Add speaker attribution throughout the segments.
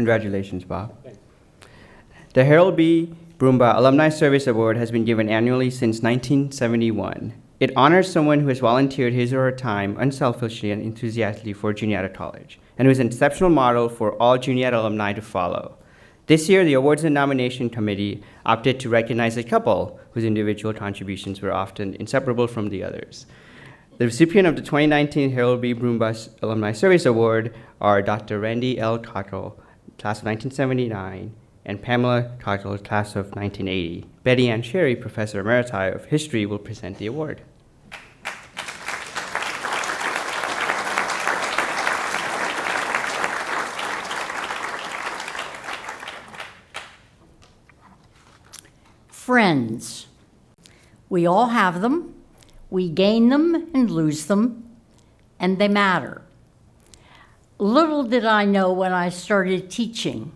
Speaker 1: Congratulations, Bob. Thanks. The Harold B. Brumbaugh Alumni Service Award has been given annually since 1971. It honors someone who has volunteered his or her time unselfishly and enthusiastically for Juniata College, and who is an exceptional model for all Juniata alumni to follow. This year, the Awards and Nomination Committee opted to recognize a couple whose individual contributions were often inseparable from the others. The recipient of the 2019 Harold B. Brumbaugh Alumni Service Award are Dr. Randy L. Kochel, class of 1979, and Pamela Kochel, class of 1980. Betty Ann Sherry, Professor Emeriti of History, will present the award.
Speaker 2: Friends. We all have them. We gain them and lose them, and they matter. Little did I know when I started teaching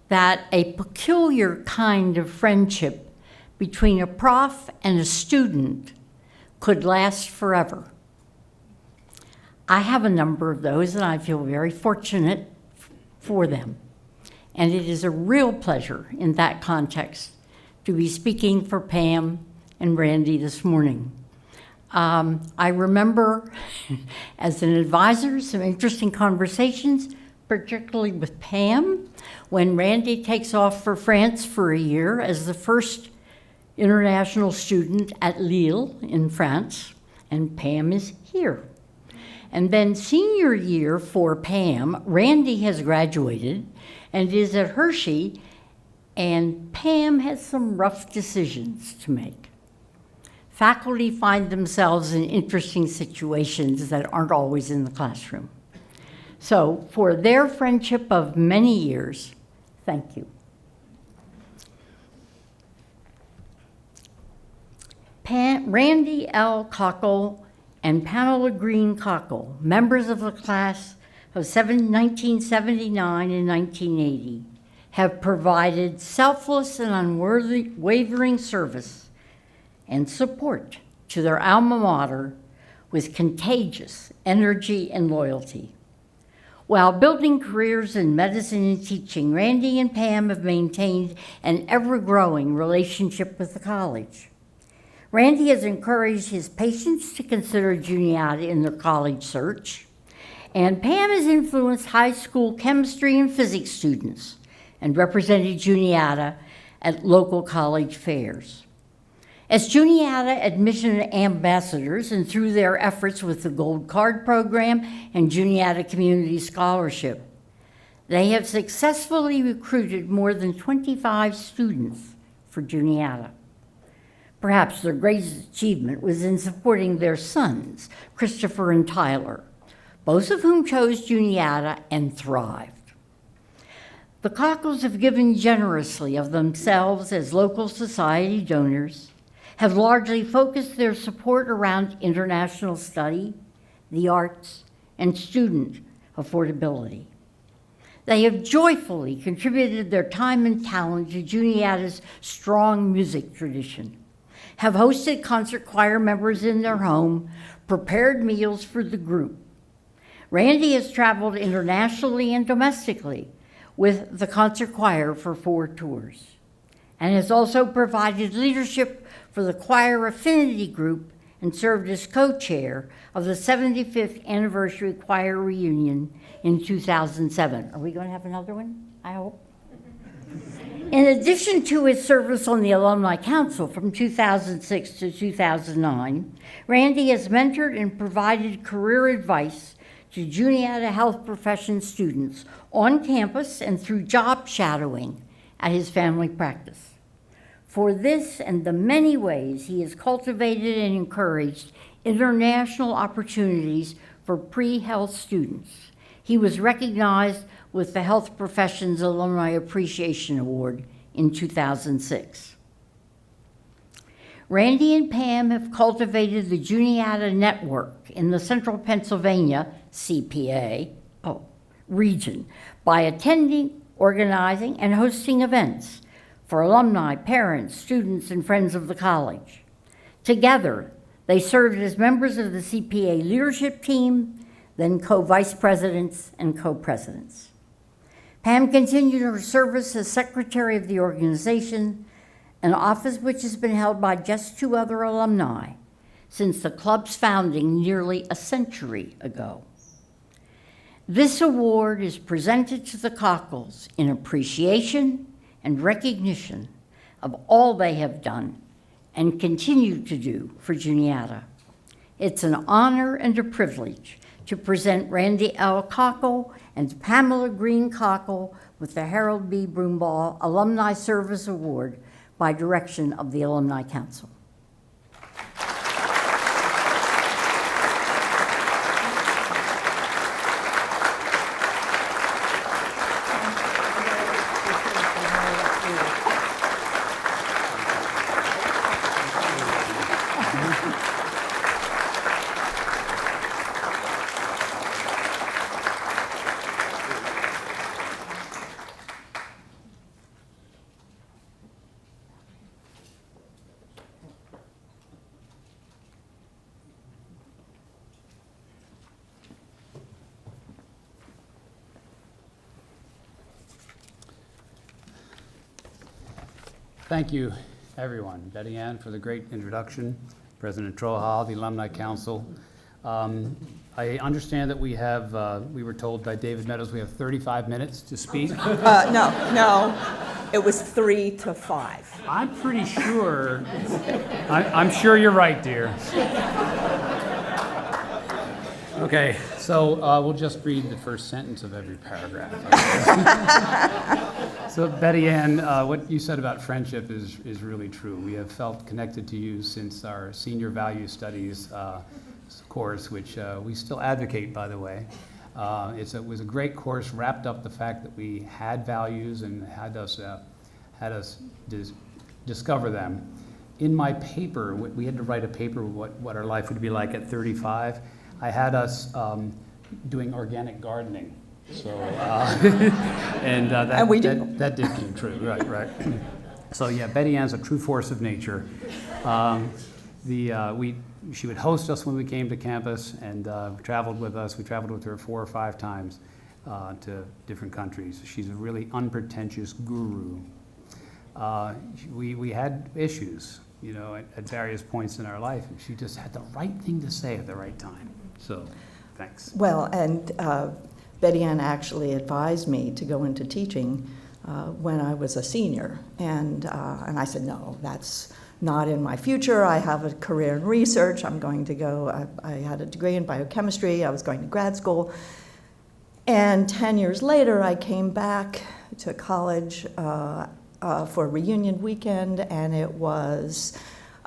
Speaker 2: that a peculiar kind of friendship between a prof and a student could last forever. I have a number of those, and I feel very fortunate for them. And it is a real pleasure in that context to be speaking for Pam and Randy this morning. I remember, as an advisor, some interesting conversations, particularly with Pam, when Randy takes off for France for a year as the first international student at Lille in France, and Pam is here. And then senior year for Pam, Randy has graduated and is at Hershey, and Pam has some rough decisions to make. Faculty find themselves in interesting situations that aren't always in the classroom. So for their friendship of many years, thank you. Randy L. Kochel and Pamela Green Kochel, members of the class of 1979 and 1980, have provided selfless and unwavering service and support to their alma mater with contagious energy and loyalty. While building careers in medicine and teaching, Randy and Pam have maintained an ever-growing relationship with the college. Randy has encouraged his patients to consider Juniata in their college search, and Pam has influenced high school chemistry and physics students and represented Juniata at local college fairs. As Juniata admission ambassadors and through their efforts with the Gold Card Program and Juniata Community Scholarship, they have successfully recruited more than 25 students for Juniata. Perhaps their greatest achievement was in supporting their sons, Christopher and Tyler, both of whom chose Juniata and thrived. The Kochels have given generously of themselves as local society donors, have largely focused their support around international study, the arts, and student affordability. They have joyfully contributed their time and talent to Juniata's strong music tradition, have hosted concert choir members in their home, prepared meals for the group. Randy has traveled internationally and domestically with the concert choir for 4 tours, and has also provided leadership for the choir affinity group and served as co-chair of the 75th anniversary choir reunion in 2007. Are we going to have another one? I hope. In addition to his service on the Alumni Council from 2006 to 2009, Randy has mentored and provided career advice to Juniata health profession students on campus and through job shadowing at his family practice. For this and the many ways he has cultivated and encouraged international opportunities for pre-health students, he was recognized with the Health Professions Alumni Appreciation Award in 2006. Randy and Pam have cultivated the Juniata network in the Central Pennsylvania CPA region by attending, organizing, and hosting events for alumni, parents, students, and friends of the college. Together, they served as members of the CPA leadership team, then co-vice presidents and co-presidents. Pam continued her service as secretary of the organization, an office which has been held by just 2 other alumni since the club's founding nearly a century ago. This award is presented to the Kochels in appreciation and recognition of all they have done and continue to do for Juniata. It's an honor and a privilege to present Randy L. Kochel and Pamela Green Kochel with the Harold B. Brumbaugh Alumni Service Award by direction of the Alumni Council.
Speaker 3: Thank you, everyone. Betty Ann for the great introduction, President Trohal, the Alumni Council. I understand that we were told by David Meadows we have 35 minutes to speak.
Speaker 4: No, it was 3 to 5.
Speaker 3: I'm pretty sure, I'm sure you're right, dear. Okay, so we'll just read the first sentence of every paragraph. So Betty Ann, what you said about friendship is really true. We have felt connected to you since our senior value studies course, which we still advocate, by the way. It was a great course, wrapped up the fact that we had values and had us discover them. In my paper, we had to write a paper what our life would be like at 35. I had us doing organic gardening. So, and
Speaker 4: we did.
Speaker 3: That did come true, right. So yeah, Betty Ann's a true force of nature. She would host us when we came to campus and traveled with us. We traveled with her 4 or 5 times to different countries. She's a really unpretentious guru. We had issues, at various points in our life, and she just had the right thing to say at the right time. So, thanks.
Speaker 4: Well, and Betty Ann actually advised me to go into teaching when I was a senior, and I said, no, that's not in my future. I have a career in research. I'm going to go. I had a degree in biochemistry. I was going to grad school, and 10 years later, I came back to college for reunion weekend, and it was.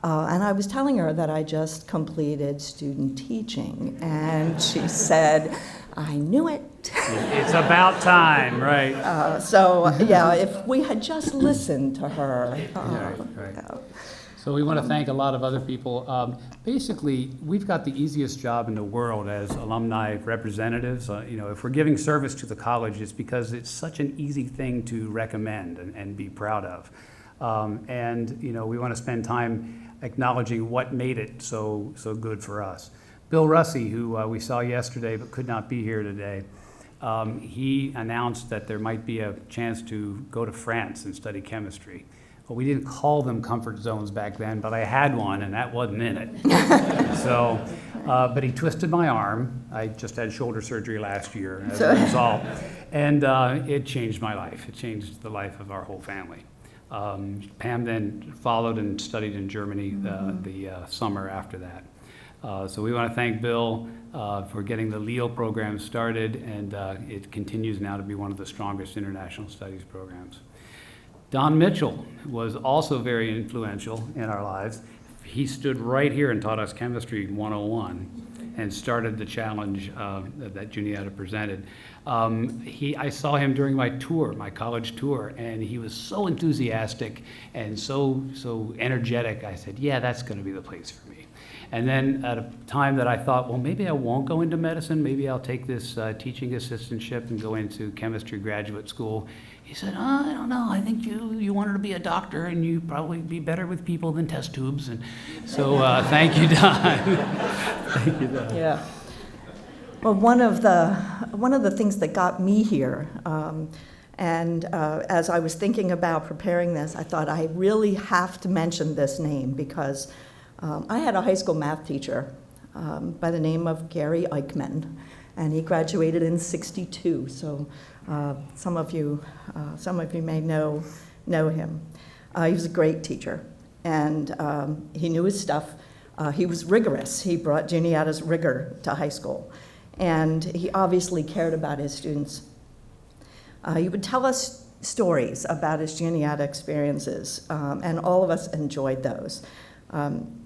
Speaker 4: And I was telling her that I just completed student teaching, and she said, I knew it.
Speaker 3: It's about time, right?
Speaker 4: So, yeah, if we had just listened to her.
Speaker 3: Right. So we want to thank a lot of other people. Basically, we've got the easiest job in the world as alumni representatives. If we're giving service to the college, it's because it's such an easy thing to recommend and be proud of. We want to spend time acknowledging what made it so good for us. Bill Russey, who we saw yesterday but could not be here today, he announced that there might be a chance to go to France and study chemistry. Well, we didn't call them comfort zones back then, but I had one, and that wasn't in it. So, but he twisted my arm. I just had shoulder surgery last year as a result, and it changed my life. It changed the life of our whole family. Pam then followed and studied in Germany the summer after that. So we want to thank Bill for getting the LEO program started, and it continues now to be one of the strongest international studies programs. Don Mitchell was also very influential in our lives. He stood right here and taught us Chemistry 101 and started the challenge that Juniata presented. I saw him during my college tour, and he was so enthusiastic and so energetic. I said, yeah, that's going to be the place for me. And then at a time that I thought, well, maybe I won't go into medicine, maybe I'll take this teaching assistantship and go into chemistry graduate school. He said, I don't know, I think you wanted to be a doctor and you'd probably be better with people than test tubes. And so thank you, Don. Thank you, Don.
Speaker 4: Yeah. Well, one of the things that got me here, And as I was thinking about preparing this, I thought I really have to mention this name because I had a high school math teacher by the name of Gary Eichmann, and he graduated in '62. So some of you may know him. He was a great teacher, and he knew his stuff. He was rigorous. He brought Juniata's rigor to high school, and he obviously cared about his students. He would tell us stories about his Juniata experiences, and all of us enjoyed those.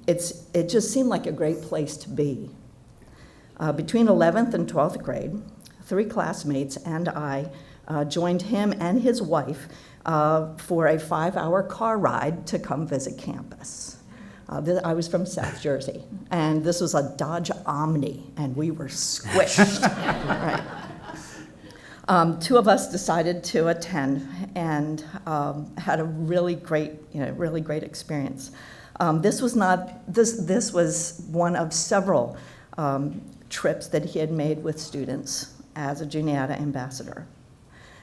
Speaker 4: It just seemed like a great place to be. Between 11th and 12th grade, 3 classmates and I joined him and his wife for a 5-hour car ride to come visit campus. I was from South Jersey, and this was a Dodge Omni, and we were squished. Right. 2 of us decided to attend and had a really great experience. This was one of several trips that he had made with students as a Juniata ambassador.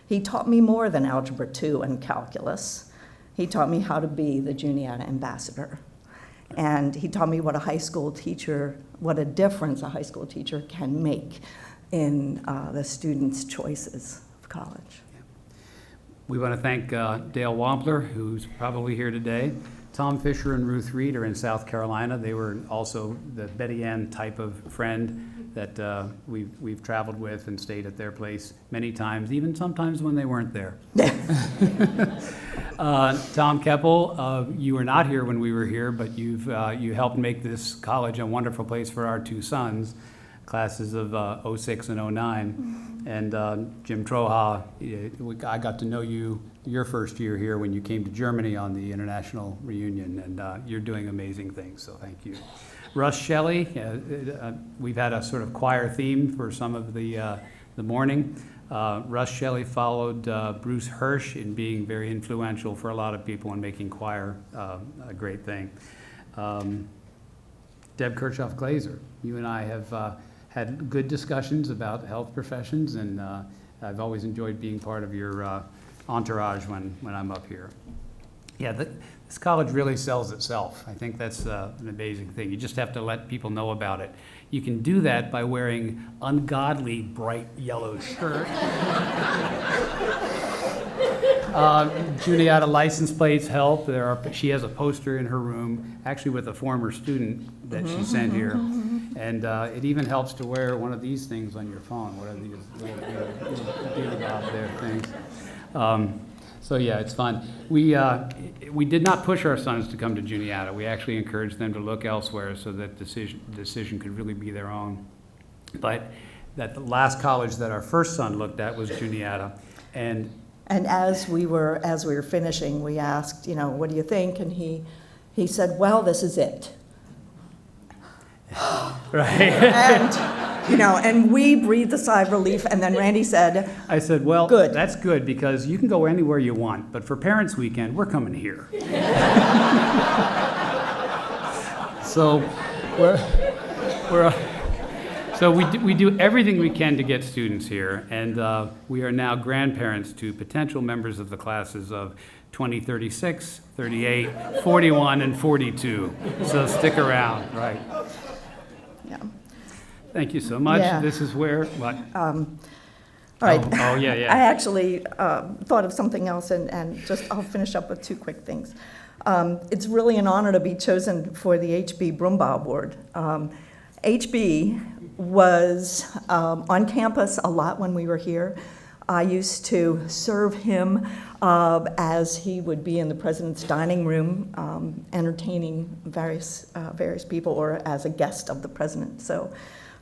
Speaker 4: He taught me more than Algebra 2 and calculus. He taught me how to be the Juniata ambassador. And he taught me what a difference a high school teacher can make in the students' choices of college.
Speaker 3: We want to thank Dale Wampler, who's probably here today. Tom Fisher and Ruth Reed are in South Carolina. They were also the Betty Ann type of friend that we've traveled with and stayed at their place many times, even sometimes when they weren't there. Tom Keppel, you were not here when we were here, but you helped make this college a wonderful place for our 2 sons, classes of '06 and '09. And Jim Troha, I got to know you your first year here when you came to Germany on the international reunion, and you're doing amazing things, so thank you. Russ Shelley, we've had a sort of choir theme for some of the morning. Russ Shelley followed Bruce Hirsch in being very influential for a lot of people in making choir a great thing. Deb Kirchhoff-Glazer, you and I have had good discussions about health professions, and I've always enjoyed being part of your entourage when I'm up here. Yeah, this college really sells itself. I think that's an amazing thing. You just have to let people know about it. You can do that by wearing ungodly bright yellow shirt. Juniata license plates help. She has a poster in her room, actually with a former student that she sent here. And it even helps to wear one of these things on your phone. What are these little dealy-bob there things? So yeah, it's fun. We did not push our sons to come to Juniata. We actually encouraged them to look elsewhere so that decision could really be their own. But that the last college that our first son looked at was Juniata, and
Speaker 4: as we were finishing, we asked, what do you think? And he said, well, this is it.
Speaker 3: Right.
Speaker 4: And we breathed a sigh of relief, and then Randy said,
Speaker 3: I said, well,
Speaker 4: good.
Speaker 3: That's good, because you can go anywhere you want, but for Parents' Weekend, we're coming here. So we do everything we can to get students here, and we are now grandparents to potential members of the classes of 2036, 38, 41, and 42. So stick around, right?
Speaker 4: Yeah.
Speaker 3: Thank you so much.
Speaker 4: Yeah.
Speaker 3: This is where, what?
Speaker 4: All right.
Speaker 3: Oh, yeah.
Speaker 4: I actually thought of something else, and I'll finish up with 2 quick things. It's really an honor to be chosen for the HB Brumbaugh Award. HB was on campus a lot when we were here. I used to serve him as he would be in the president's dining room, entertaining various people, or as a guest of the president. So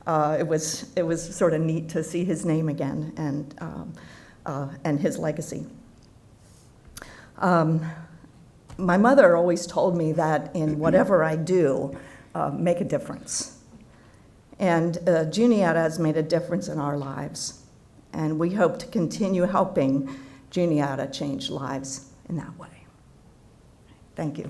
Speaker 4: it was sort of neat to see his name again and his legacy. My mother always told me that in whatever I do, make a difference. And Juniata has made a difference in our lives, and we hope to continue helping Juniata change lives in that way. Thank you.